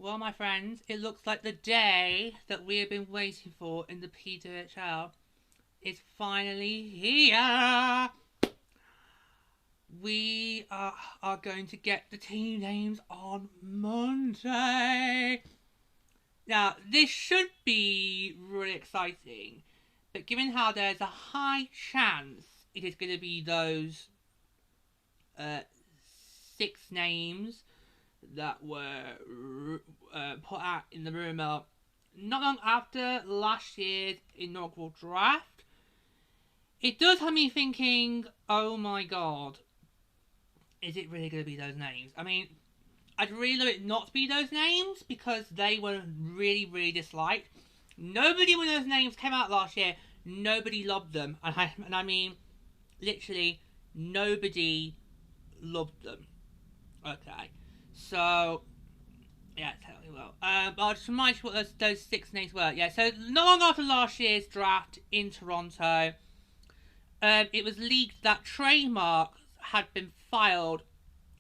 Well, my friends, it looks like the day that we have been waiting for in the PWHL is finally here. We are going to get the team names on Monday. Now, this should be really exciting, but given how there's a high chance it is going to be those 6 names that were put out in the rumour not long after last year's inaugural draft, it does have me thinking, oh my god, is it really going to be those names? I mean, I'd really love it not to be those names because they were really, really disliked. Nobody, when those names came out last year, nobody loved them. And I mean, literally, nobody loved them. Okay. So, yeah, tell you well. I'll just remind you what those 6 names were. Yeah, so not long after last year's draft in Toronto, it was leaked that trademarks had been filed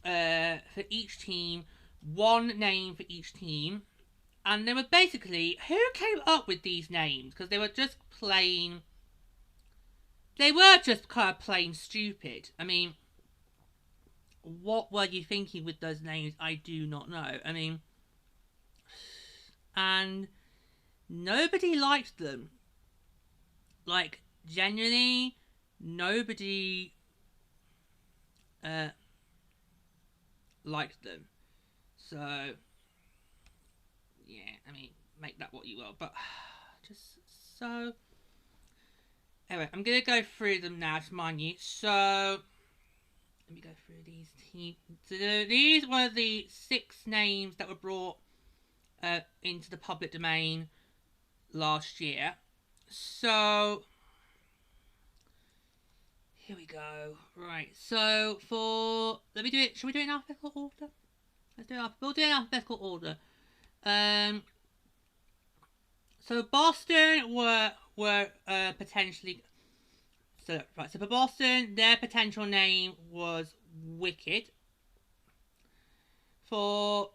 for each team, 1 name for each team, and they were basically, who came up with these names? Because they were just plain stupid. I mean, what were you thinking with those names? I do not know. I mean, and nobody liked them. Like, genuinely, nobody liked them. So, yeah, I mean, make that what you will. But, just so... Anyway, I'm going to go through them now, to mind you. So... Let me go through these teams. So these were the 6 names that were brought into the public domain last year. So here we go. Right. So let me do it. Should we do it in alphabetical order? We'll do it in alphabetical order. So Boston were potentially. So for Boston, their potential name was Wicked. For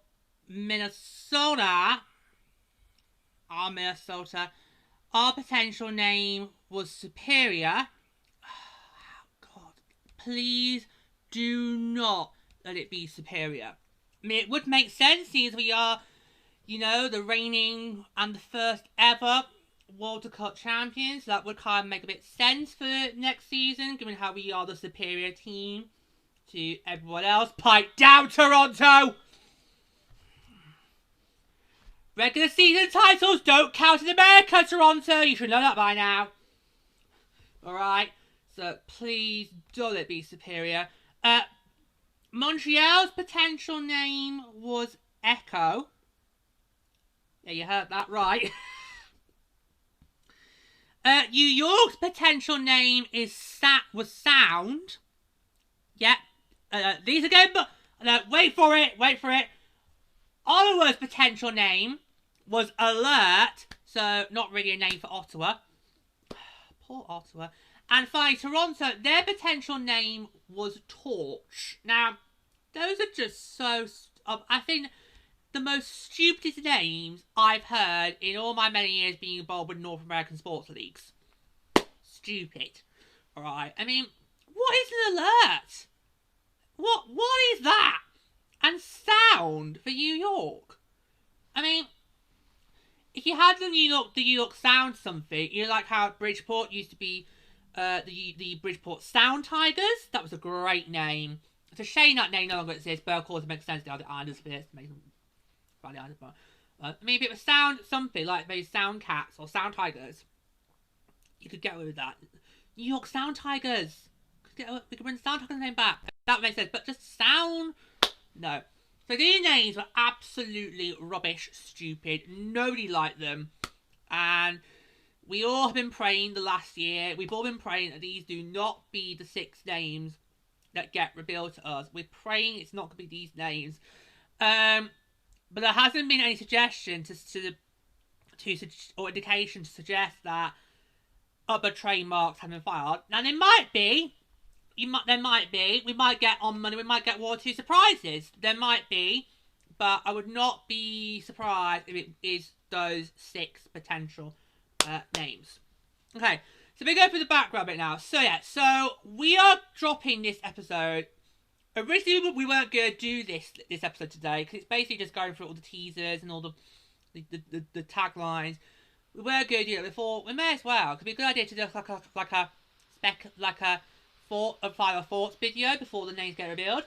Minnesota, our potential name was Superior. Oh, God, please do not let it be Superior. I mean, it would make sense, seeing as we are, you know, the reigning and the first ever World Cup champions. That would kind of make a bit of sense for next season, given how we are the superior team to everyone else. Pipe down, Toronto! Regular season titles don't count in America, Toronto! You should know that by now. Alright, so please don't let it be Superior. Montreal's potential name was Echo. Yeah, you heard that right. New York's potential name was Sound. Yep. These again, but wait for it. Ottawa's potential name was Alert, so not really a name for Ottawa. Poor Ottawa. And finally, Toronto, their potential name was Torch. Now, those are just so... I think the most stupidest names I've heard in all my many years being involved with North American sports leagues. Stupid. Alright, I mean, what is an alert? What is that? And Sound for New York? I mean, if you had the New York Sound something, you know, like how Bridgeport used to be the Bridgeport Sound Tigers? That was a great name. It's a shame that name no longer exists, but of course it makes sense to the Islanders for this. I mean, if it was Sound something, like maybe Sound Cats or Sound Tigers, you could get away with that. New York Sound Tigers! We could bring the Sound Tigers name back. That would make sense, but just Sound? No. So these names were absolutely rubbish, stupid. Nobody liked them. And we all have been praying the last year. We've all been praying that these do not be the 6 names that get revealed to us. We're praying it's not going to be these names. But there hasn't been any suggestion or indication to suggest that other trademarks have been filed. Now there might be. There might be. We might get on Monday. We might get 1 or 2 surprises. There might be, but I would not be surprised if it is those 6 potential names. Okay, so we go through the background bit now. So yeah, so we are dropping this episode. Originally, we weren't going to do this episode today because it's basically just going through all the teasers and all the taglines. We weren't going to do it before. We may as well. It could be a good idea to do like a final thoughts video before the names get revealed.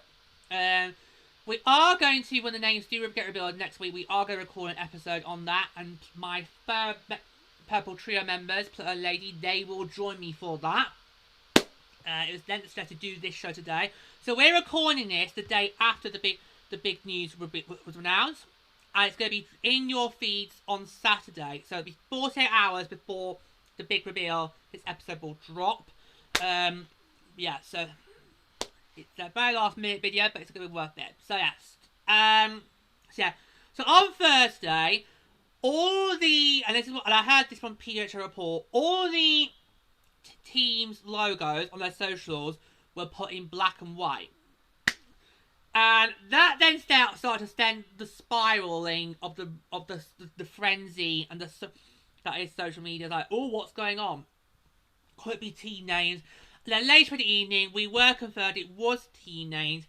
We are going to, when the names do get revealed next week, we are going to record an episode on that, and my third Purple Trio members, Lady, they will join me for that. It was then to do this show today, so we're recording this the day after the big news was announced, and it's going to be in your feeds on Saturday. So it'll be 48 hours before the big reveal. This episode will drop. Yeah, so it's a very last minute video, but it's going to be worth it. So yes, so on Thursday, and I heard this from PWHL report, all the teams' logos on their socials were put in black and white, and that then started to send the spiraling of the frenzy and that is social media. Like, oh, what's going on? Could it be team names? And then later in the evening, we were confirmed it was team names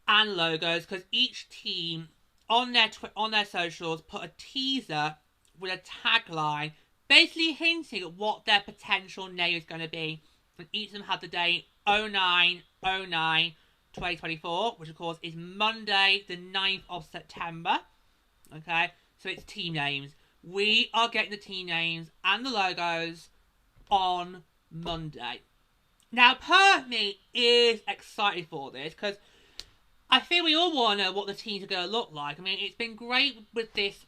and logos, because each team on their socials put a teaser with a tagline, basically hinting at what their potential name is going to be. And each of them had the date 09/09/2024, which of course is Monday, the 9th of September. Okay, so it's team names. We are getting the team names and the logos on Monday. Now, part of me is excited for this because I think we all want to know what the teams are going to look like. I mean, it's been great with this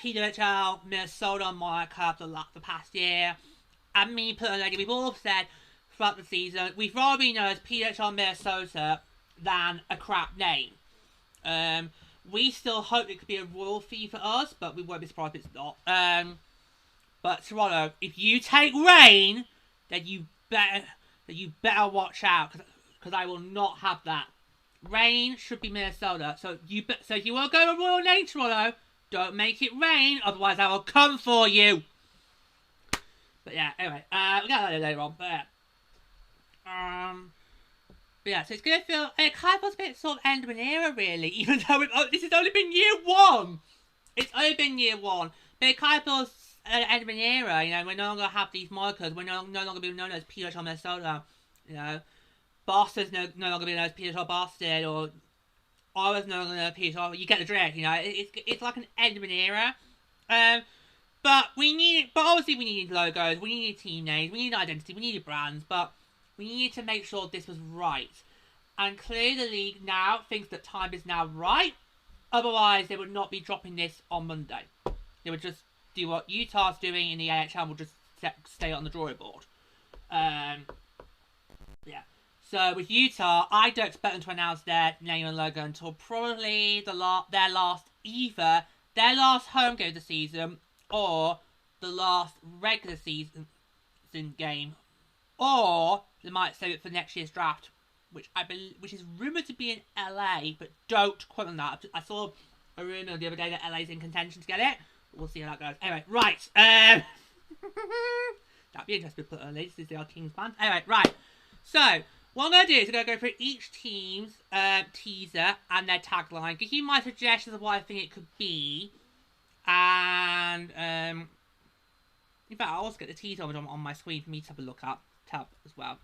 PWHL Minnesota moniker for the past year. And me personally, we've all said throughout the season, we'd rather be known as PWHL Minnesota than a crap name. We still hope it could be a royal fee for us, but we won't be surprised if it's not. But Toronto, if you take rain, then you better watch out, because I will not have that. Rain should be Minnesota. So if you want to go with royal name, Toronto, don't make it rain, otherwise I will come for you. But yeah, anyway, we'll get that later on. But yeah, so it's gonna feel, it kind of feels a bit sort of end of an era, really. Even though this has only been year 1. It's only been year 1, but it kind of feels end of an era. You know, we're no longer have these markers. We're no longer being known as PWHL Minnesota. You know, Boston's no longer being known as PWHL Boston, or Ottawa's no longer PWHL. You get the drift. You know, it's like an end of an era. But obviously we need logos. We need team names. We need identity. We need brands. But we need to make sure this was right. And clearly the league now thinks that time is now right. Otherwise, they would not be dropping this on Monday. They would just do what Utah's doing in the AHL, will just stay on the drawing board. Yeah. So with Utah, I don't expect them to announce their name and logo until probably their last home game of the season, or the last regular season game, or they might save it for next year's draft, which is rumoured to be in LA, but don't quote on that. I saw a rumour the other day that LA's in contention to get it. We'll see how that goes. Anyway, right. That'd be interesting to put early. This is the Kings band. Anyway, right. So, what I'm going to do is I'm going to go through each team's teaser and their tagline, give you my suggestions of what I think it could be, and in fact, I'll also get the teaser on my screen for me to have a look at as well.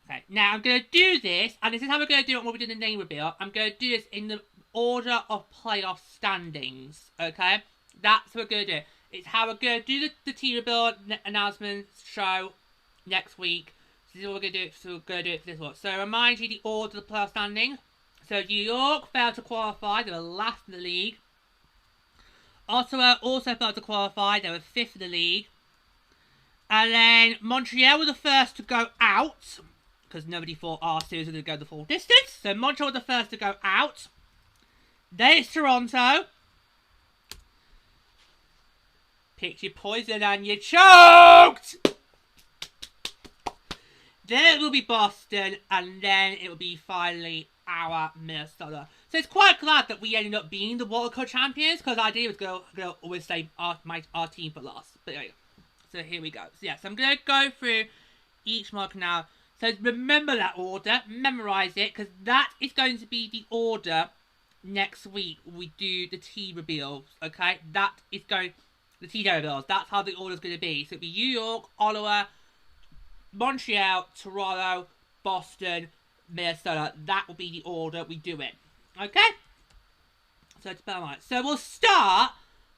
Okay, now I'm going to do this, and this is how we're going to do it when we do the name reveal. I'm going to do this in the order of playoff standings, okay? That's what we're going to do. It's how we're going to do the team reveal announcements show next week. So this is what we're going to do. So we're going to do it for this one. So remind you the order of the playoff standings. So New York failed to qualify. They were last in the league. Ottawa also failed to qualify. They were 5th in the league. And then Montreal were the first to go out, because nobody thought our series was going to go the full distance. So Montreal were the first to go out. Then it's Toronto. Picked your poison and you choked! Then it will be Boston, and then it will be finally our Minnesota. So it's quite glad that we ended up being the World Cup champions, because the idea was going to always say our team for last. But anyway, so here we go. So yeah, so I'm going to go through each mark now. So remember that order, memorize it, because that is going to be the order next week we do the tea reveals, okay? That is going, the tea reveals, that's how the order is going to be. So it'll be New York, Ottawa, Montreal, Toronto, Boston, Minnesota. That will be the order we do it. Okay? So it's about right. So we'll start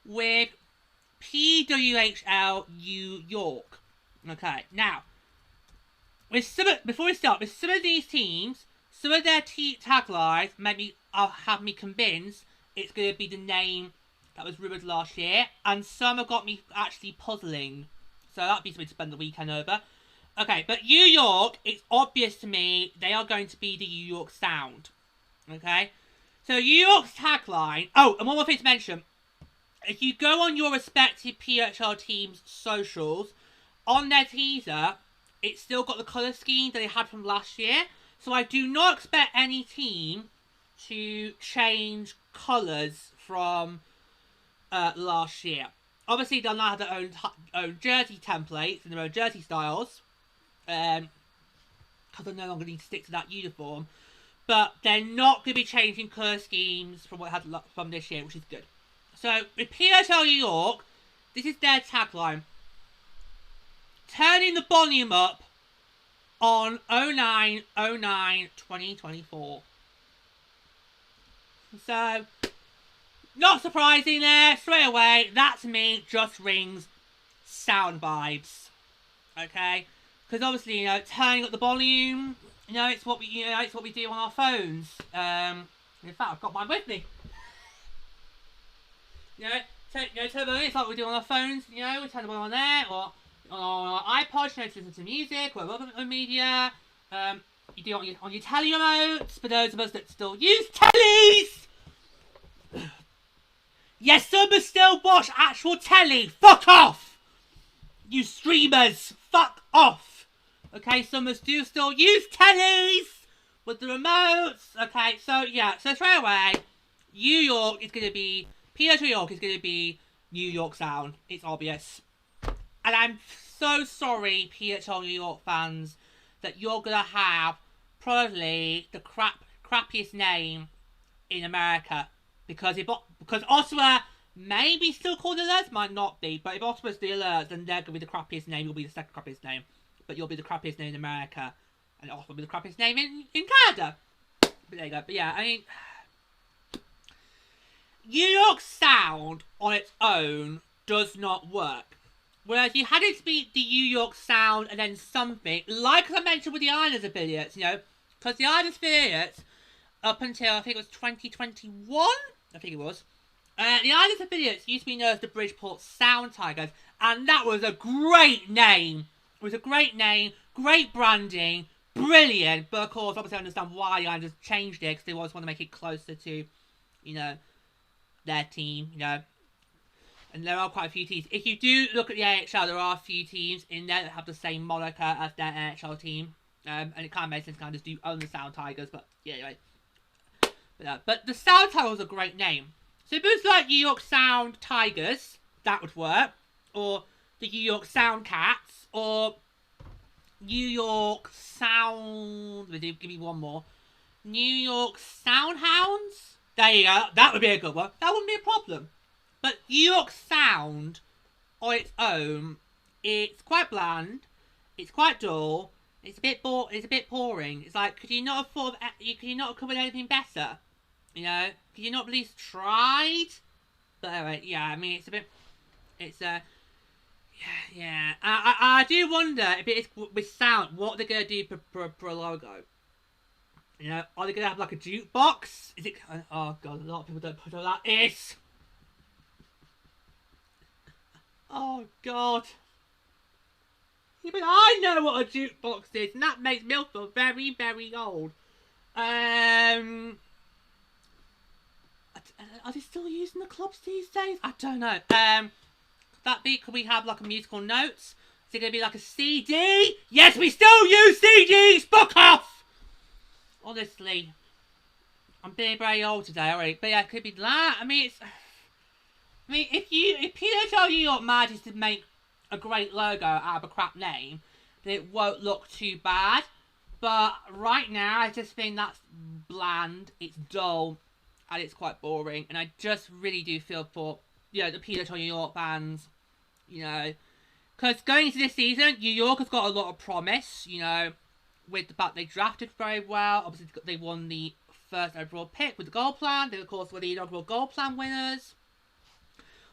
with PWHL New York. Okay, now, before we start, with some of these teams, some of their taglines have me convinced it's going to be the name that was rumoured last year, and some have got me actually puzzling. So that'll be something to spend the weekend over. Okay, but New York, it's obvious to me they are going to be the New York Sound. Okay? So New York's tagline... Oh, and one more thing to mention. If you go on your respective PHL team's socials, on their teaser, it's still got the colour scheme that they had from last year. So I do not expect any team to change colours from last year. Obviously, they'll now have their own jersey templates and their own jersey styles. Because they no longer need to stick to that uniform. But they're not going to be changing colour schemes from what they had from this year, which is good. So, with PHL New York, this is their tagline. Turning the volume up on 09/09/2024. So, not surprising there, straight away, that to me just rings sound vibes. Okay? Because obviously, you know, turning up the volume, you know, it's what we do on our phones. In fact, I've got mine with me. You know, turn the volume, it's like we do on our phones. You know, we turn the volume on there, or on our iPods, you know, to listen to music, or other media. You do it on your telly remotes, for those of us that still use tellies. Yes, some of us still watch actual telly. Fuck off! You streamers, fuck off! Okay, some of us do still use tellies with the remotes. Okay, so yeah, so straight away, New York is going to be, PHL New York is going to be New York Sound. It's obvious. And I'm so sorry, PHL New York fans, that you're going to have probably the crappiest name in America. Because Ottawa may be still called Alerts, might not be. But if Ottawa's the Alerts, then they're going to be the crappiest name. You'll be the second crappiest name. But you'll be the crappiest name in America. And Ottawa will be the crappiest name in Canada. But there you go. But yeah, I mean... New York Sound on its own does not work. Whereas you had it to be the New York Sound and then something, like I mentioned with the Islanders affiliates, you know, because the Islanders affiliates, up until I think it was 2021, I think it was, the Islanders affiliates used to be known as the Bridgeport Sound Tigers, and that was a great name. It was a great name, great branding, brilliant, but of course, obviously I understand why the Islanders changed it, because they always want to make it closer to, you know, their team, you know. And there are quite a few teams. If you do look at the AHL, there are a few teams in there that have the same moniker as their AHL team. And it kind of makes sense to kind of just do own the Sound Tigers, but yeah, anyway. But the Sound Tigers are a great name. So if it was like New York Sound Tigers, that would work. Or the New York Sound Cats, or New York Sound... Give me one more. New York Sound Hounds? There you go. That would be a good one. That wouldn't be a problem. But New York Sound, on its own, it's quite bland. It's quite dull. It's a bit boring. It's like, could you not have come with anything better? You know, could you not at least tried? But anyway, yeah. I mean, yeah. I do wonder if it is with sound, what they're gonna do for a logo. You know, are they gonna have like a jukebox? Is it? Oh god, a lot of people don't put all that. It's. Oh, God. Even I know what a jukebox is, and that makes me feel very, very old. Are they still using the clubs these days? I don't know. Could we have like a musical notes? Is it going to be like a CD? Yes, we still use CDs! Fuck off! Honestly. I'm being very old today already. But yeah, it could be that. If PWHL New York manages to make a great logo out of a crap name, then it won't look too bad. But right now, I just think that's bland, it's dull, and it's quite boring. And I just really do feel for, the PWHL New York fans, because going into this season, New York has got a lot of promise, with the fact they drafted very well. Obviously, they won the first overall pick with the goal plan. They, of course, were the inaugural goal plan winners.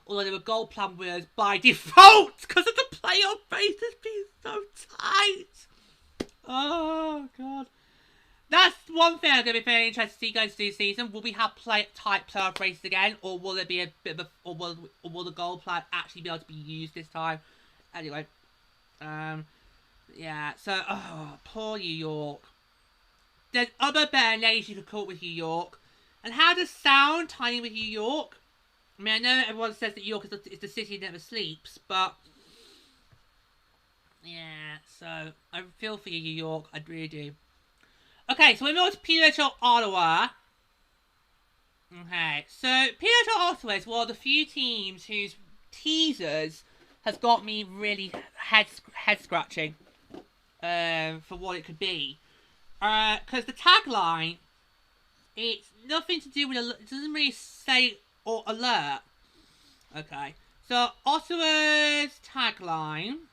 Although they were goal plan winners by default because of the playoff basis being so tight. Oh, God. That's one thing I'm going to be very interested to see going into this season. Will we have tight playoff races again? Or will there be a bit of a... Or will the goal plan actually be able to be used this time? Anyway. Yeah, so... Oh, poor New York. There's other better names you could call with New York. And how does sound tying with New York? I mean, I know everyone says that New York is the city that never sleeps, but... Yeah, so... I feel for you, New York. I really do. Okay, so we move on to PWHL Ottawa. Okay, so PWHL Ottawa is one of the few teams whose teasers has got me really head-scratching for what it could be. Because the tagline, it's nothing to do with... It doesn't really say or alert. Okay, so Ottawa's tagline...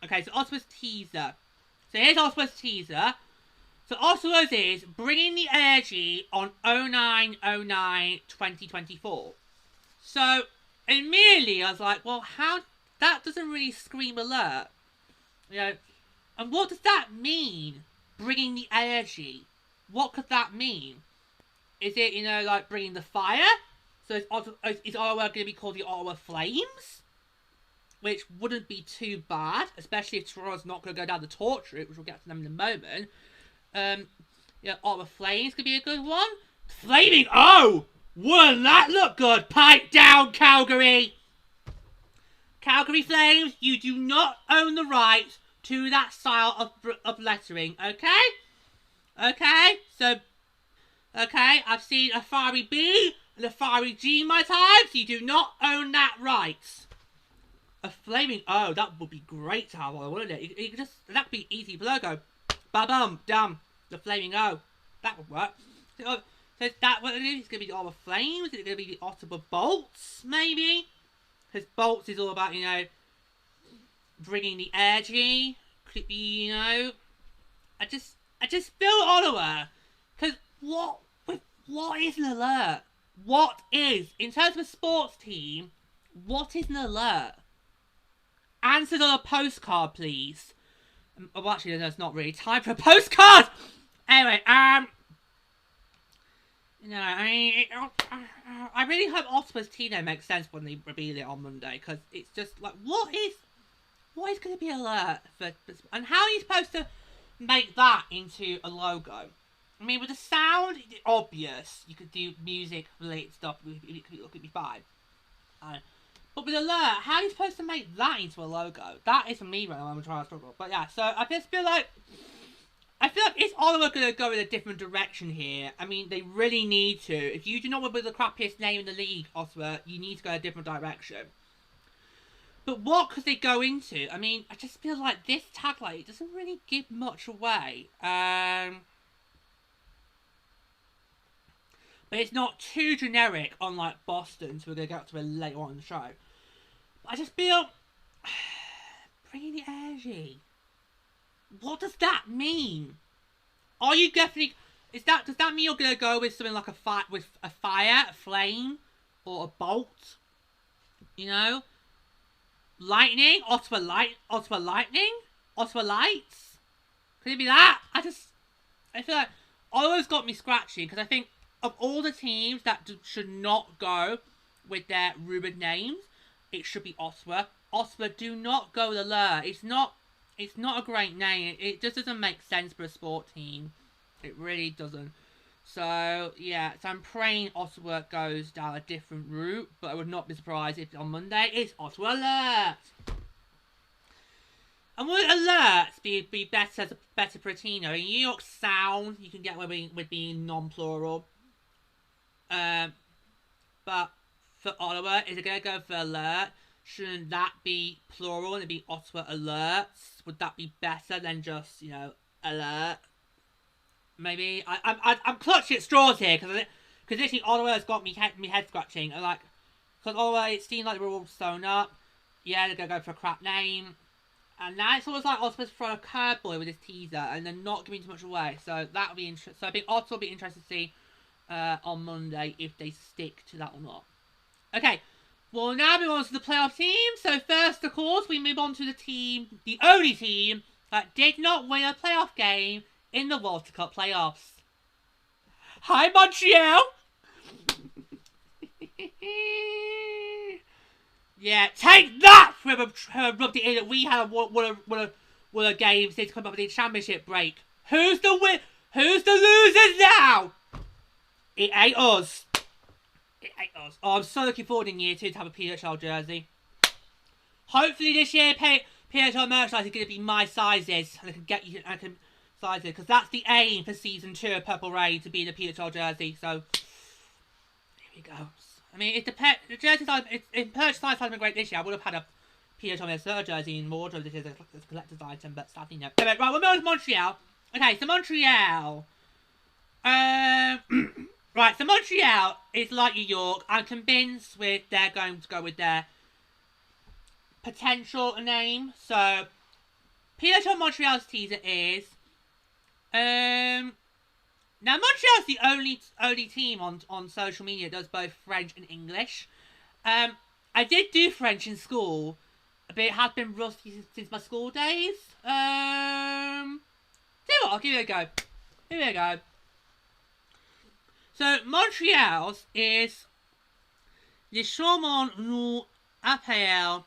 Okay, so Ottawa's teaser. So here's Ottawa's teaser. So Ottawa's is bringing the energy on 09/09/2024. So immediately I was like, well, how... That doesn't really scream alert. And what does that mean? Bringing the energy. What could that mean? Is it, like bringing the fire? So is Ottawa going to be called the Ottawa Flames? Which wouldn't be too bad, especially if Toronto's not going to go down the torch route, which we'll get to them in a moment. Ottawa Flames could be a good one. Flaming O! Wouldn't that look good? Pipe down, Calgary! Calgary Flames, you do not own the right to that style of lettering, okay? Okay, so... Okay, I've seen a fiery B and a fiery G my time, so you do not own that right. A flaming O, that would be great to have on, wouldn't it? That could be easy logo. Ba-bum, dum, the flaming O. That would work. So is that what it is? It's going to be the Ottawa Flames? Is it going to be the Ottawa Bolts, maybe? Because Bolts is all about, bringing the energy. Could it be, I just feel Ottawa. Because what is an alert? What is, in terms of a sports team, what is an alert? Answered on a postcard, please. Well, actually, no, it's not really time for a postcard! Anyway, I really hope Ottawa's Tino makes sense when they reveal it on Monday, because it's just like, what is going to be alert for, and how are you supposed to make that into a logo? I mean, with the sound, it's obvious. You could do music-related stuff. It could be fine. But with alert, how are you supposed to make that into a logo? That is for me right now. I'm trying to struggle. But yeah, so I just feel like... is Ottawa going to go in a different direction here? I mean, they really need to. If you do not want to be the crappiest name in the league, Ottawa, you need to go a different direction. But what could they go into? I mean, I just feel like this tagline, it doesn't really give much away. But it's not too generic, unlike Boston, so we're going to get to it later on in the show. But I just feel... Bringing the energy. What does that mean? Are you definitely... Does that mean you're going to go with something like a fire, a flame, or a bolt? Lightning? Ottawa Lightning? Ottawa Lights? Could it be that? I feel like Ottawa's got me scratching, because I think of all the teams that should not go with their rumored names, it should be Ottawa. Ottawa, do not go with Alert. It's not a great name. It just doesn't make sense for a sport team. It really doesn't. So, yeah, so I'm praying Ottawa goes down a different route, but I would not be surprised if on Monday it's Ottawa Alert. And would Alerts be better for a team? In New York Sound, you can get away with being non-plural. But for Ottawa, is it going to go for Alert? Shouldn't that be plural and it'd be Ottawa Alerts? Would that be better than just, Alert? Maybe I'm clutching at straws here because literally Ottawa has got me head scratching. Because Ottawa, it seemed like they were all sewn up. Yeah, they're gonna go for a crap name, and now it's almost like Ottawa's throwing a curveball with this teaser, and they're not giving too much away. So that'll be interesting. So I think Ottawa will be interested to see on Monday if they stick to that or not. Okay, well now we move on to the playoff team. So first, of course, we move on to the only team that did not win a playoff game in the Walter Cup playoffs. Hi, Montreal! Yeah, take that! Whoever rubbed it in that we had one of games since coming up with the championship break. Who's the losers now? It ain't us. It ain't us. Oh, I'm so looking forward in year 2 to have a PWHL jersey. Hopefully this year, PWHL merchandise is going to be my sizes. And I can size it, because that's the aim for season 2 of Purple Rain, to be the PWHL jersey. So here we go. I mean, if the jersey size, if purchase size had been great this year, I would have had a PWHL Minnesota jersey in wardrobe. This is a collector's item, but sadly no. Anyway, right, we're going to Montreal. Okay, so Montreal. Right, so Montreal is like New York. I'm convinced they're going to go with their potential name. So PWHL Montreal's teaser is now Montreal's the only team on social media that does both French and English. I did do French in school, but it has been rusty since my school days. Tell you what, I'll give it a go. Here we go. So Montreal's is Le Chaumont nous appelle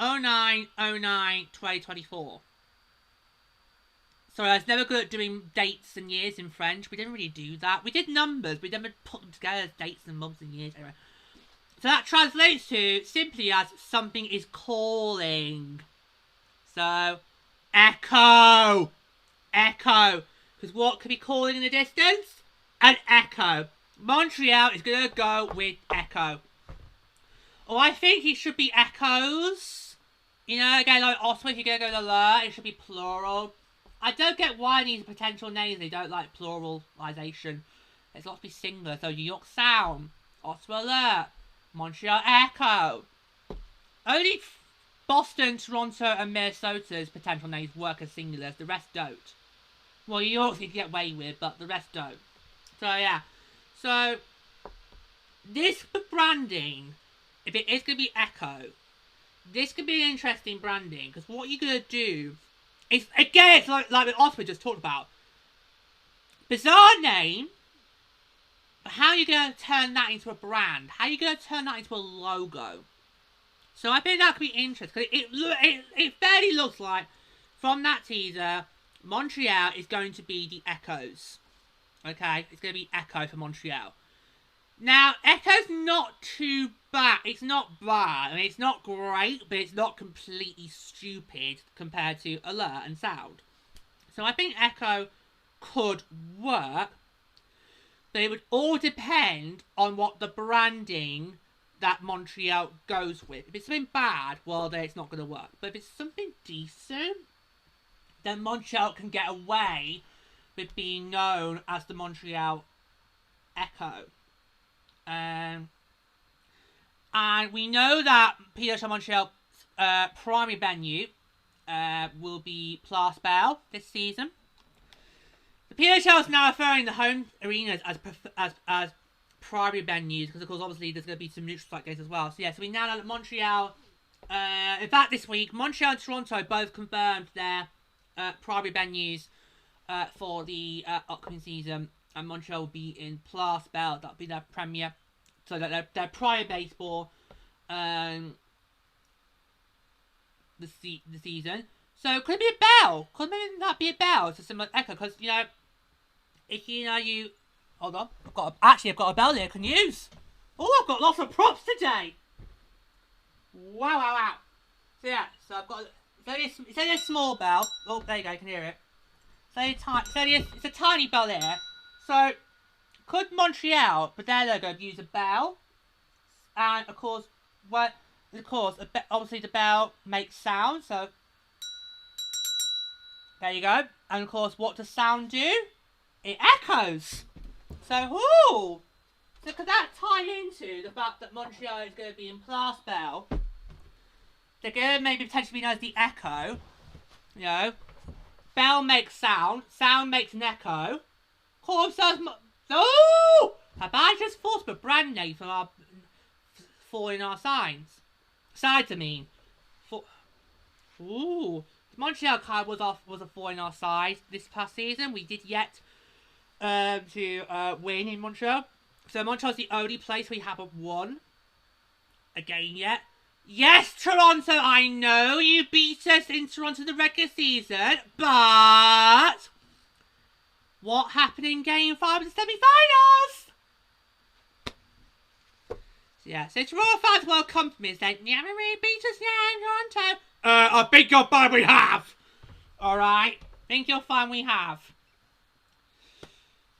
09/09/2024. Sorry, I was never good at doing dates and years in French. We didn't really do that. We did numbers. We never put them together as dates and months and years. Anyway. So that translates to simply as something is calling. So, echo. Echo. Because what could be calling in the distance? An echo. Montreal is going to go with echo. Oh, I think it should be echoes. Again, like Ottawa, if you're going to go with alert, it should be plural. I don't get why these potential names, they don't like pluralization. It's got to be singular. So New York Sound, Ottawa Alert, Montreal Echo. Only Boston, Toronto, and Minnesota's potential names work as singulars. The rest don't. Well, New York's you can get away with, but the rest don't. So yeah. So this branding, if it is going to be Echo, this could be an interesting branding, because what you're going to do is, again, it's like what Oscar just talked about. Bizarre name, but how are you going to turn that into a brand? How are you going to turn that into a logo? So I think that could be interesting, because it fairly looks like, from that teaser, Montreal is going to be the Echoes. Okay? It's going to be Echo for Montreal. Now, Echo's not too bad. It's not bad. I mean, it's not great, but it's not completely stupid compared to Alert and Sound. So I think Echo could work, but it would all depend on what the branding that Montreal goes with. If it's something bad, well, then it's not going to work. But if it's something decent, then Montreal can get away with being known as the Montreal Echo. And we know that PWHL Montreal primary venue will be Place Bell this season. The PWHL is now referring the home arenas as primary venues, because of course obviously there's going to be some neutral site games as well. So yeah, so we now know that Montreal, in fact this week, Montreal and Toronto both confirmed their primary venues for the upcoming season. And Montreal will be in Place Bell. That'll be their premiere. So that their primary baseball the season. So could it be a bell? Could maybe that be a bell? It's a similar echo because if you hold on, I've got a bell here I can use. Oh, I've got lots of props today. Wow. So yeah, so I've got it's only a small bell. Oh, there you go, you can hear it. It's a tiny bell here. So could Montreal, but their logo, use a bell? And of course, obviously the bell makes sound. So there you go. And of course, what does sound do? It echoes. So could that tie into the fact that Montreal is going to be in Place Bell? They're going to maybe potentially be known as the Echo. Bell makes sound. Sound makes an echo. Have I just thought of a brand name for in our signs? Sides, I mean. Montreal card was a 4 in our side this past season. We did yet to win in Montreal. So Montreal's the only place we haven't won again yet. Yes, Toronto, I know you beat us in Toronto in the regular season, but what happened in Game 5 of the semi-finals? So Toronto fans will come to me and say, "You haven't really beat us yet in Toronto." I think you'll find we have. Alright? Think you'll find we have.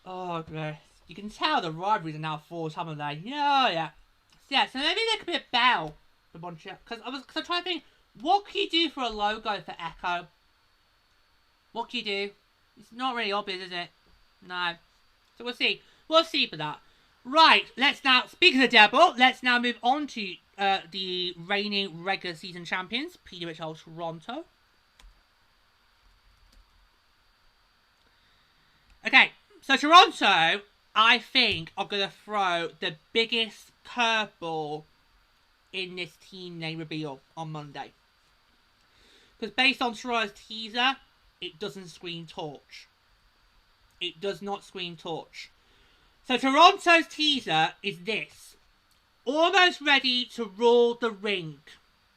Oh, great. You can tell the rivalries are now forced, haven't they? Yeah. So maybe there could be a bell for Montreal. Because I'm trying to think, what can you do for a logo for Echo? What can you do? It's not really obvious, is it? No. So we'll see. We'll see for that. Right, let's now, speaking of the devil, let's now move on to the reigning regular season champions, PWHL Toronto. Okay, so Toronto, I think, are going to throw the biggest curveball in this team name reveal on Monday. Because based on Toronto's teaser, it doesn't scream Torch. It does not scream Torch. So Toronto's teaser is this. Almost ready to rule the ring.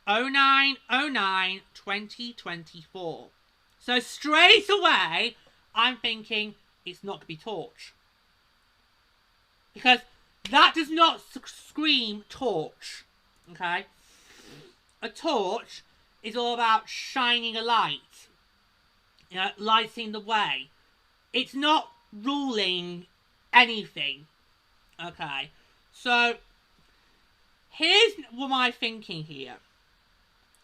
09/09/2024. So straight away, I'm thinking it's not going to be Torch. Because that does not scream Torch. Okay? A torch is all about shining a light. Lighting the way. It's not ruling anything. Okay? So, here's what I'm thinking here.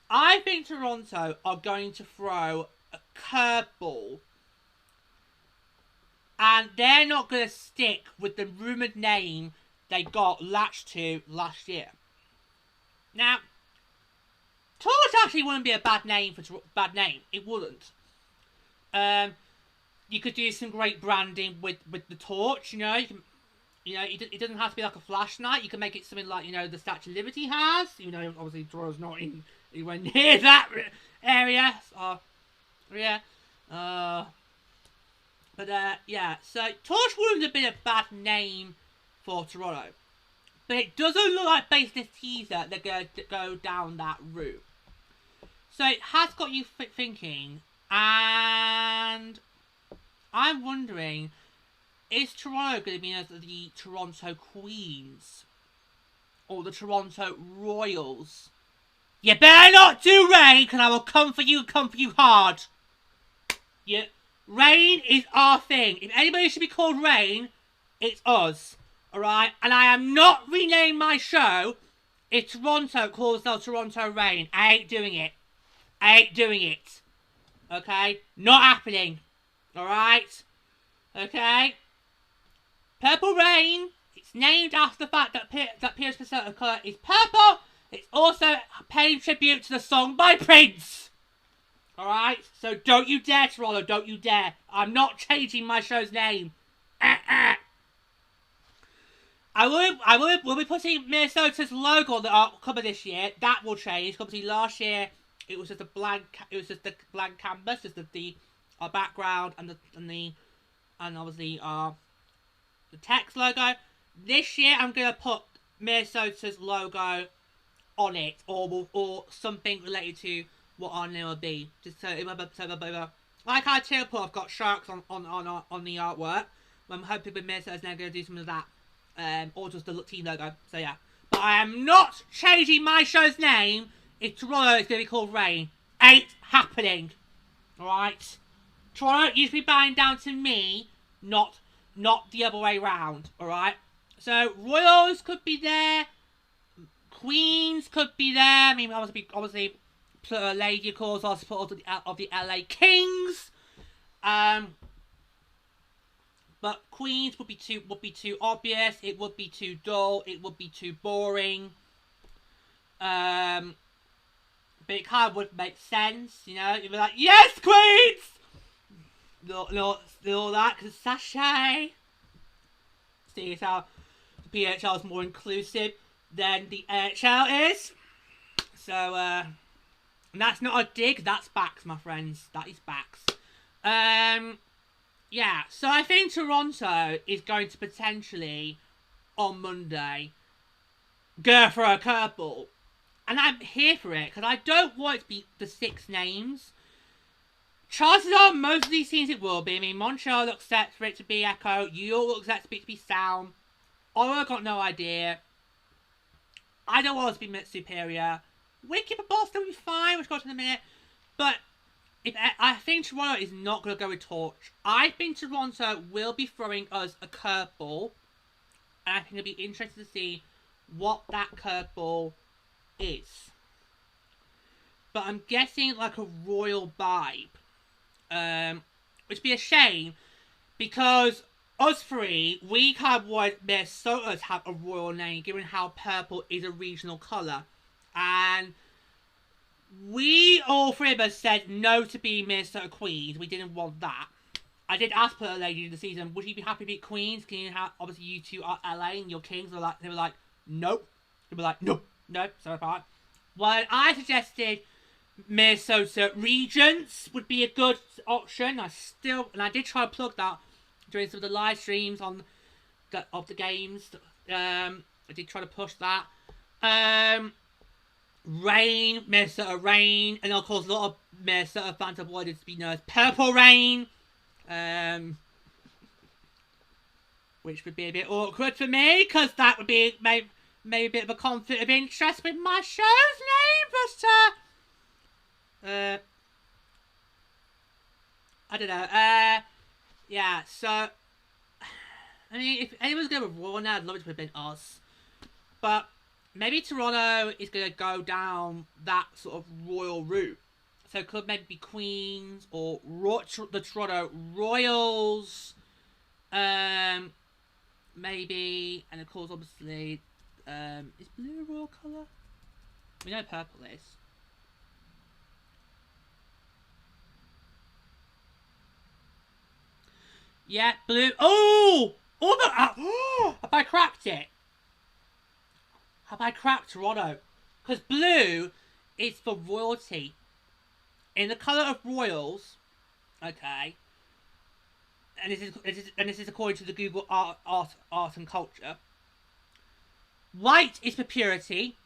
I think Toronto are going to throw a curveball. And they're not going to stick with the rumoured name they got latched to last year. Now, Torch actually wouldn't be a bad name. It wouldn't. You could do some great branding with the Torch. It doesn't have to be like a flashlight. You can make it something like the Statue of Liberty has. Obviously Toronto's not anywhere near that area. So, yeah. So Torch wouldn't have been a bad name for Toronto. But it doesn't look like, based on this teaser, they're going to go down that route. So it has got you thinking, and I'm wondering, is Toronto going to be known as the Toronto Queens? Or the Toronto Royals? You better not do Reign, because I will come for you hard. Yeah. Reign is our thing. If anybody should be called Reign, it's us. Alright? And I am not renaming my show if Toronto calls themselves Toronto Reign. I ain't doing it. Okay? Not happening. Alright? Okay? Purple Rain. It's named after the fact that Pierre's preferred colour is purple. It's also paying tribute to the song by Prince. Alright? So don't you dare, Toronto. Don't you dare. I'm not changing my show's name. We'll be putting Minnesota's logo on the cover this year. That will change. Obviously, last year it was just a blank. It was just the blank canvas, just the background and obviously the text logo. This year I'm gonna put Minnesota's logo on it, or something related to what our name will be. Just like our Liverpool, I've got sharks on the artwork. I'm hoping with Minnesota's now going to do some of that, or just the team logo. So yeah, but I am not changing my show's name. If Toronto is going to be called Rain, ain't happening. All right, Toronto used to be bowing down to me, not the other way round. All right, so Royals could be there. Queens could be there. I mean, obviously, Lady, of course, our supporters of the LA Kings. But Queens would be too obvious. It would be too dull. It would be too boring. But it kind of would make sense, you know. You'd be like, yes, Queens. All that because sachet. See how the PWHL is more inclusive than the AHL is. So, and that's not a dig, that's backs, my friends. That is backs. Yeah, so I think Toronto is going to potentially, on Monday, go for a curveball. And I'm here for it, because I don't want it to be the 6 names. Chances are, most of these teams it will be. I mean, Montreal looks set for it to be Echo. New York looks set to be Sound. Ottawa got no idea. I don't want it to be Mid Superior. Wicked for Boston will be fine, which got in a minute. But I think Toronto is not going to go with Torch. I think Toronto will be throwing us a curveball. And I think it'll be interesting to see what that curveball is. But I'm guessing like a royal vibe. Which would be a shame. Because us three, we kind of want Minnesota to have a royal name, given how purple is a regional colour. And we, all 3 of us, said no to being Minnesota Queens. We didn't want that. I did ask her lady in the season, would you be happy to be Queens? Can you have, obviously you two are LA and your Kings. They were like, nope. They were like, no, sorry about it. Well, I suggested Minnesota Regents would be a good option. I did try to plug that during some of the live streams of the games. I did try to push that. Rain, Minnesota Rain, and of course a lot of Minnesota fans have wanted to be known as Purple Rain. Which would be a bit awkward for me, because that would be maybe a bit of a conflict of interest with my show's name, but I don't know. Yeah, so I mean, if anyone's going with Raw now, I'd love it to have been us. But maybe Toronto is going to go down that sort of royal route. So it could maybe be Queens or the Toronto Royals. Maybe, and of course, obviously, is blue a royal colour? We know purple is. Yeah, blue. Oh! Oh, have I cracked it? Have I cracked Toronto? Because blue is for royalty. In the colour of royals, okay, and this is according to the Google art and culture. White is for purity.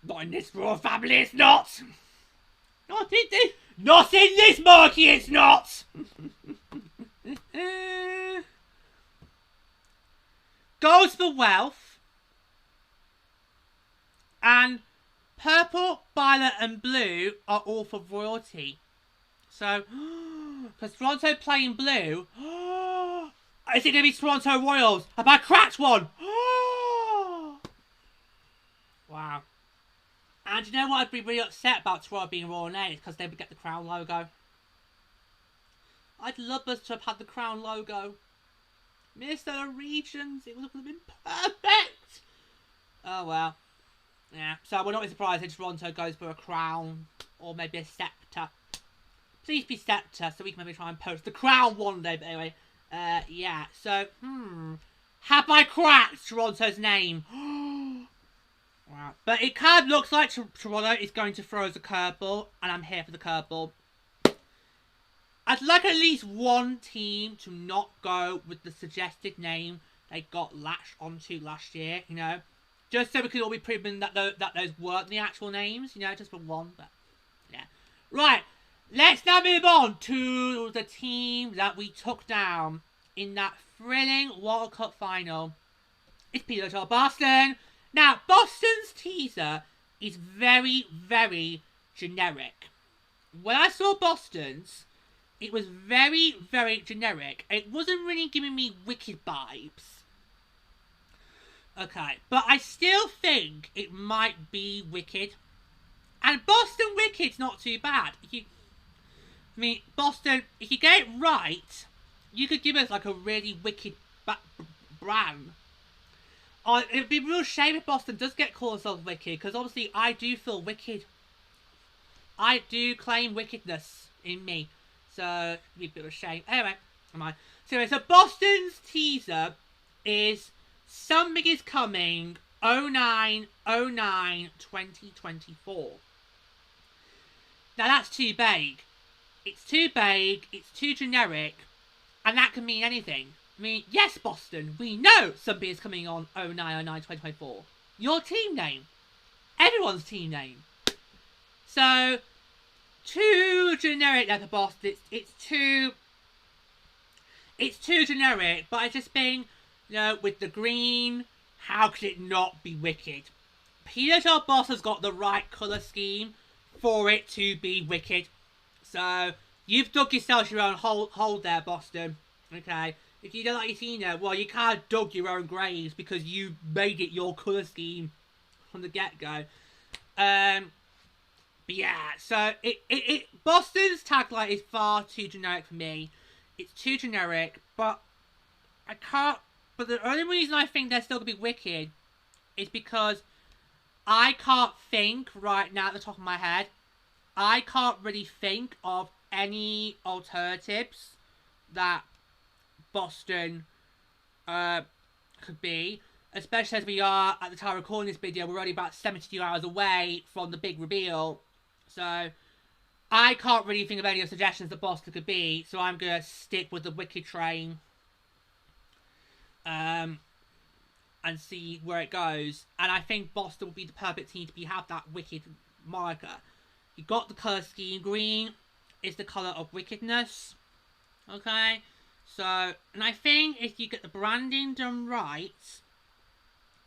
Not in this royal family, it's not. Not in this market, it's not. Goes for wealth. And purple, violet and blue are all for royalty. So, because Toronto playing blue, is it going to be Toronto Royals? Have I cracked one? Wow. And you know what I'd be really upset about Toronto being Royal Name? It's because they would get the Crown logo. I'd love us to have had the Crown logo. Minnesota Regions, it would have been perfect. Oh well. Yeah, so we're not surprised if Toronto goes for a crown or maybe a scepter. Please be scepter so we can maybe try and post the crown one day. But anyway, yeah, so, have I cracked Toronto's name? Wow. But it kind of looks like Toronto is going to throw us a curveball, and I'm here for the curveball. I'd like at least one team to not go with the suggested name they got latched onto last year, you know. Just so we can all be proving that those weren't the actual names, you know, just for one. But yeah, right. Let's now move on to the team that we took down in that thrilling World Cup final. It's PWHL Boston. Now, Boston's teaser is very, very generic. When I saw Boston's, it was very, very generic. It wasn't really giving me Wicked vibes. Okay, but I still think it might be Wicked. And Boston Wicked's not too bad. Boston, if you get it right, you could give us like a really wicked brand. It'd be a real shame if Boston does get called themselves wicked, because obviously I do feel wicked. I do claim wickedness in me. So, it'd be a bit of a shame. Anyway, come on. So Boston's teaser is Something is Coming 09/09/2024. Now that's too vague. It's too vague, it's too generic, and that can mean anything. Yes, Boston, we know something is coming on 09/09/2024. Your team name. Everyone's team name. So, too generic there for Boston. It's too generic, but I just think, you know, with the green, how could it not be wicked? PWHL Boss has got the right colour scheme for it to be wicked. So, you've dug yourself your own hole there, Boston. Okay? If you don't like your team there, well, you kind of dug your own graves because you made it your colour scheme from the get-go. But yeah, so Boston's tagline is far too generic for me. It's too generic, but I can't. But the only reason I think they're still gonna be wicked is because I can't think right now at the top of my head. I can't really think of any alternatives that Boston could be, especially as we are at the time of recording this video. We're only about 72 hours away from the big reveal, so I can't really think of any suggestions that Boston could be. So I'm gonna stick with the wicked train, and see where it goes. And I think Boston will be the perfect team to have that wicked marker. You got the colour scheme. Green is the colour of wickedness. Okay? So, and I think if you get the branding done right,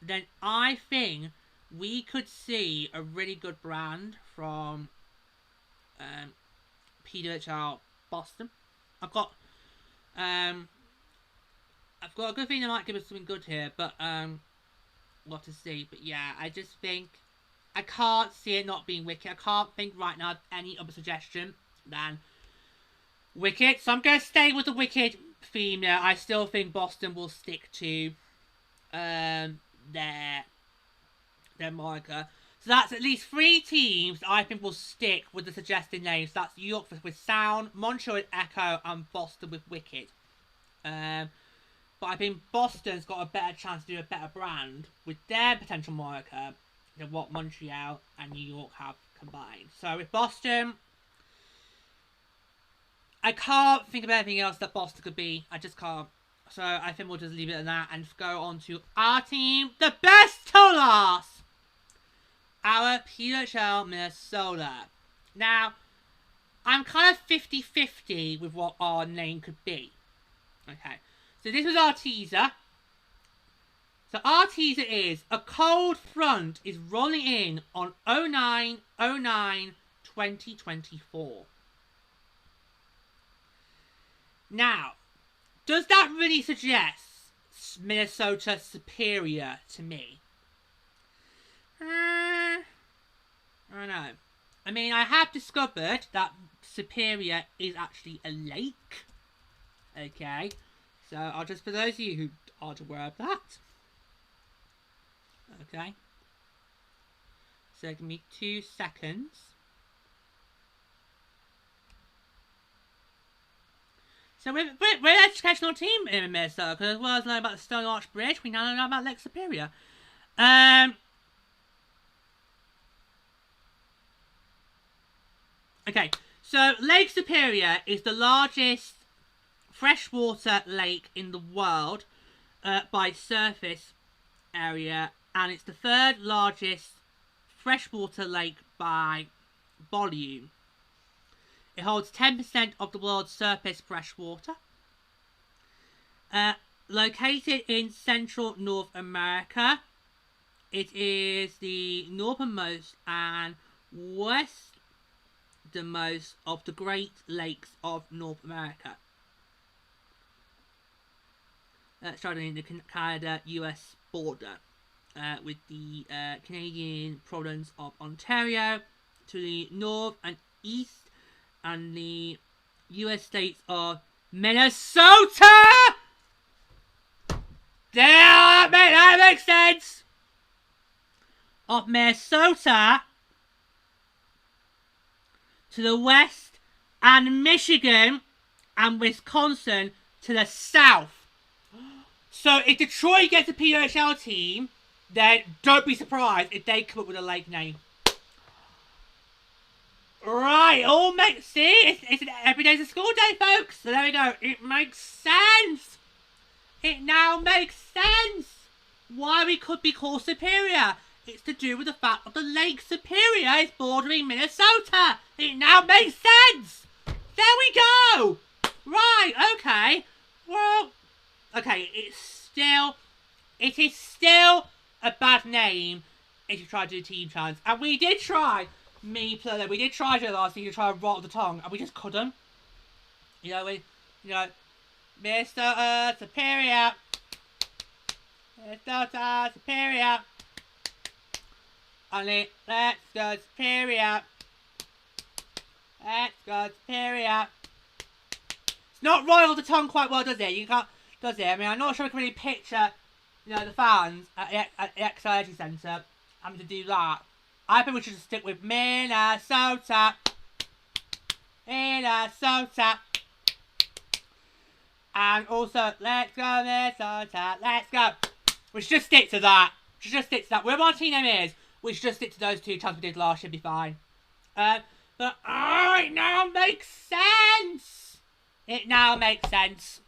then I think we could see a really good brand from PWHL Boston. I've got a good feeling they might give us something good here, but we'll have to see. But yeah, I just think I can't see it not being wicked. I can't think right now of any other suggestion than wicked. So I'm going to stay with the wicked theme there. I still think Boston will stick to their marker. So that's at least 3 teams I think will stick with the suggested names. That's New York with Sound, Montreal with Echo, and Boston with Wicked. But I think Boston's got a better chance to do a better brand with their potential marker than what Montreal and New York have combined. So with Boston, I can't think of anything else that Boston could be. I just can't. So I think we'll just leave it at that and go on to our team, the best till last. Our PWHL Minnesota. Now, I'm kind of 50-50 with what our name could be. Okay, so this was our teaser. So our teaser is, a cold front is rolling in on 09/09/2024. Now, does that really suggest Minnesota superior to me? I don't know. I mean, I have discovered that Superior is actually a lake. Okay. So, I'll just, for those of you who aren't aware of that. Okay. So, give me 2 seconds. So, we're an educational team in Minnesota, because as well as knowing about the Stone Arch Bridge, we now know about Lake Superior. Okay, so Lake Superior is the largest freshwater lake in the world by surface area, and it's the third largest freshwater lake by volume. It holds 10% of the world's surface freshwater. Located in central North America, it is the northernmost and westernmost of the Great Lakes of North America. Starting in the Canada-US border, with the Canadian province of Ontario to the north and east, and the US states of Minnesota! That makes sense! Of Minnesota to the west, and Michigan and Wisconsin to the south. So if Detroit gets a PWHL team, then don't be surprised if they come up with a lake name. Right, all makes... See? It's every day's a school day, folks. So there we go. It makes sense. It now makes sense why we could be called Superior. It's to do with the fact that the Lake Superior is bordering Minnesota. It now makes sense. There we go. Right, okay. Well, okay, it is still a bad name if you try to do team challenge. And we did try, we did try to last week to try and roll the tongue, and we just couldn't. Minnesota Superior. Minnesota Superior. Only, let's go Superior. Let's go Superior. It's not royal the tongue quite well, does it? You can't, does it? I mean, I'm not sure I can really picture, the fans at the Exercise Centre having to do that. I think we should just stick with Minnesota. Minnesota. And also, let's go Minnesota. Let's go. We should just stick to that. Whatever our team name is, we should just stick to those two times we did last year, be fine. But it now makes sense. It now makes sense.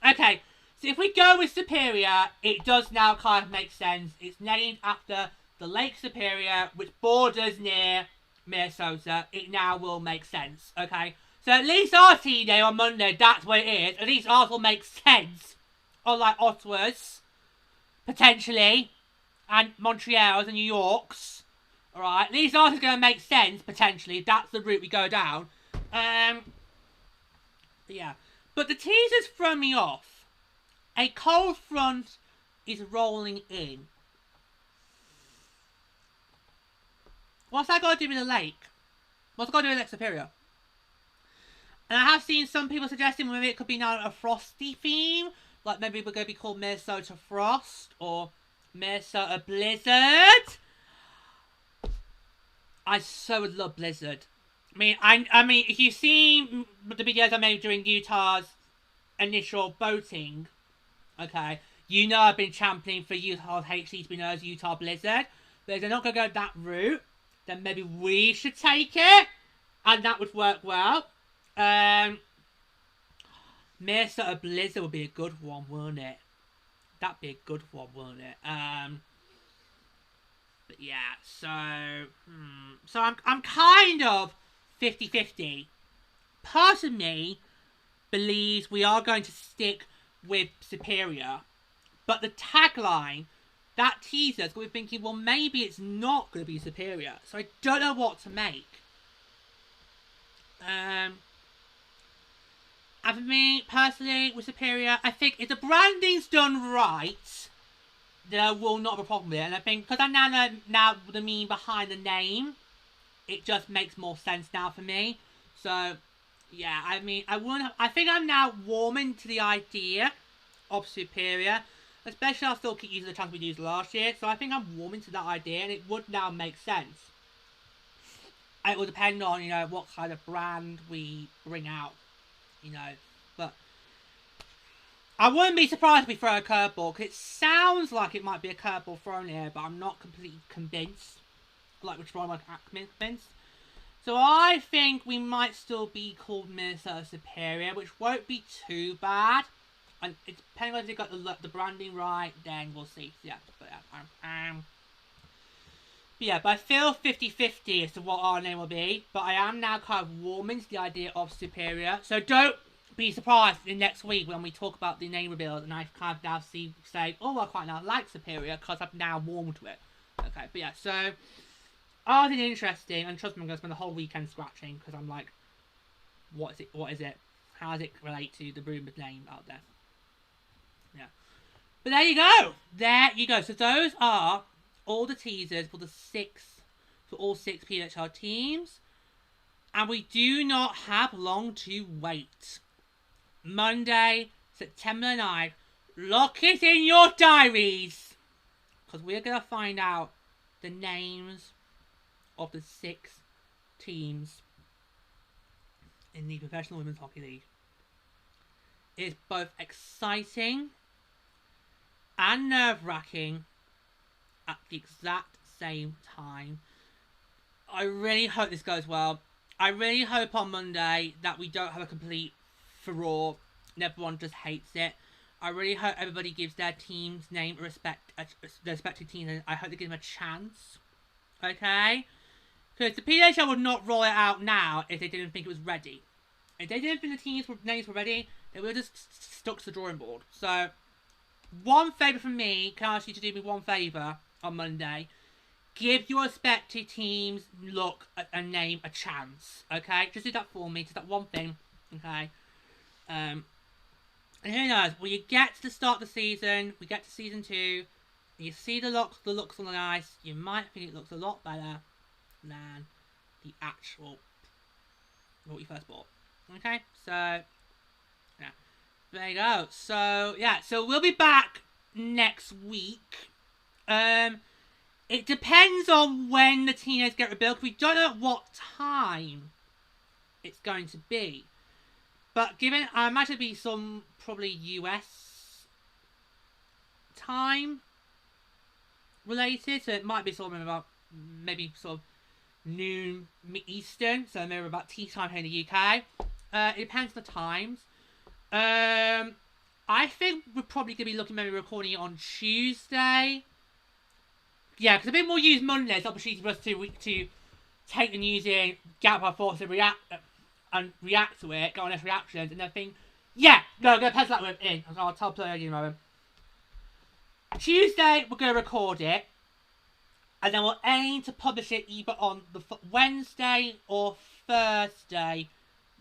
Okay, so if we go with Superior, it does now kind of make sense. It's named after the Lake Superior, which borders near Minnesota. It now will make sense, okay? So at least our team name on Monday, that's what it is. At least ours will make sense. Unlike Ottawa's, potentially, and Montreal's and New York's. Alright, at least ours is going to make sense, potentially, if that's the route we go down. Yeah. But the teasers throw me off. A cold front is rolling in. What's that got to do with the lake? What's it got to do with Lake Superior? And I have seen some people suggesting maybe it could be now a frosty theme. Like maybe we're going to be called Minnesota Frost or Minnesota Blizzard. I so would love Blizzard. I mean, if you've seen the videos I made during Utah's initial voting, okay, you know I've been championing for Utah's HC to be known as Utah Blizzard. But if they're not going to go that route, then maybe we should take it, and that would work well. Minnesota Blizzard would be a good one, wouldn't it? That'd be a good one, wouldn't it? But yeah, so I'm kind of 50-50. Part of me believes we are going to stick with Superior, but the tagline, that teaser, we're thinking, well, maybe it's not going to be Superior, so I don't know what to make. And for me, personally, with Superior, I think if the branding's done right, there will not be a problem with it. And I think, because I now know the meaning behind the name, it just makes more sense now for me. So, yeah, I mean, I think I'm now warming to the idea of Superior. Especially, I'll still keep using the terms we used last year. So I think I'm warming to that idea, and it would now make sense. It will depend on, what kind of brand we bring out. But I wouldn't be surprised if we throw a curveball, because it sounds like it might be a curveball thrown here, but I'm not completely convinced. Which one I'm convinced. So I think we might still be called Minnesota Superior, which won't be too bad. And it's depending on if they got the branding right, then we'll see. Yeah, but yeah. Yeah, but I feel 50-50 as to what our name will be. But I am now kind of warming to the idea of Superior. So don't be surprised in next week when we talk about the name reveal and I kind of now say, oh, I quite now like Superior because I've now warmed to it. Okay, but yeah, so ours is interesting, and trust me, I'm going to spend the whole weekend scratching because I'm like, what is it? What is it? How does it relate to the rumored name out there? Yeah. But there you go. There you go. So those are all the teasers for all six PWHL teams. And we do not have long to wait. Monday, September 9th. Lock it in your diaries. Because we're going to find out the names of the 6 teams in the Professional Women's Hockey League. It's both exciting and nerve-wracking at the exact same time. I really hope this goes well. I really hope on Monday that we don't have a complete furore and everyone just hates it. I really hope everybody gives their team's name their respective teams, and I hope they give them a chance. Okay? Because the PWHL would not roll it out now if they didn't think it was ready. If they didn't think the teams' names were ready, they would have just stuck to the drawing board. So, one favour from me, can I ask you to do me one favour on Monday? Give your respective teams look and name a chance. Okay? Just do that for me. Just that one thing. Okay? And who knows? When you get to the start of the season, we get to season 2, and you see the looks on the ice, you might think it looks a lot better than the actual what you first bought. Okay, so yeah, there you go. So yeah, so we'll be back next week. It depends on when the teenagers get rebuilt. We don't know at what time it's going to be, but given I imagine it'll be some probably US time related, so it might be sort of about maybe sort of noon Eastern, so maybe about tea time here in the UK. It depends on the times. I think we're probably going to be looking maybe recording it on Tuesday. Yeah, because I think we'll use Monday as an opportunity for us to take the news in, get up our thoughts and react to it, get honest reactions, and then think, yeah, no, I'm going to pencil that one in. I'll tell player in a moment. Tuesday, we're going to record it, and then we'll aim to publish it either on the Wednesday or Thursday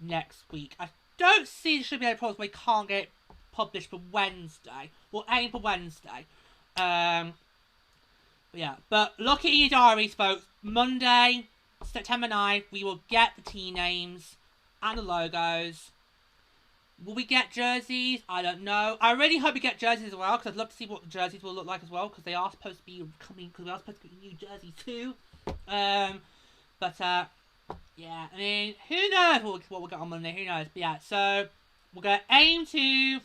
next week. I don't see there should be any problems we can't get it published for Wednesday. We'll aim for Wednesday. Yeah, but look at your diaries, folks. Monday, September 9th, we will get the team names and the logos. Will we get jerseys? I don't know. I really hope we get jerseys as well, because I'd love to see what the jerseys will look like as well, because they are supposed to be coming, because we are supposed to get new jerseys too. Yeah, I mean, who knows what we'll get on Monday, who knows. But yeah, so we're going to aim to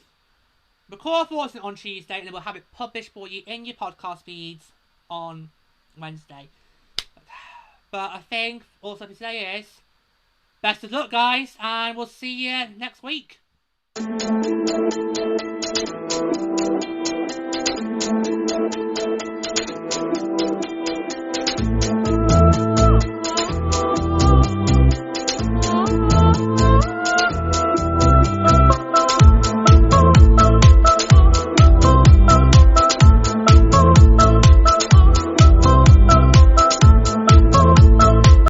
record thoughts on Tuesday, and then we'll have it published for you in your podcast feeds on Wednesday. But I think all I can say is, best of luck, guys, and we'll see you next week.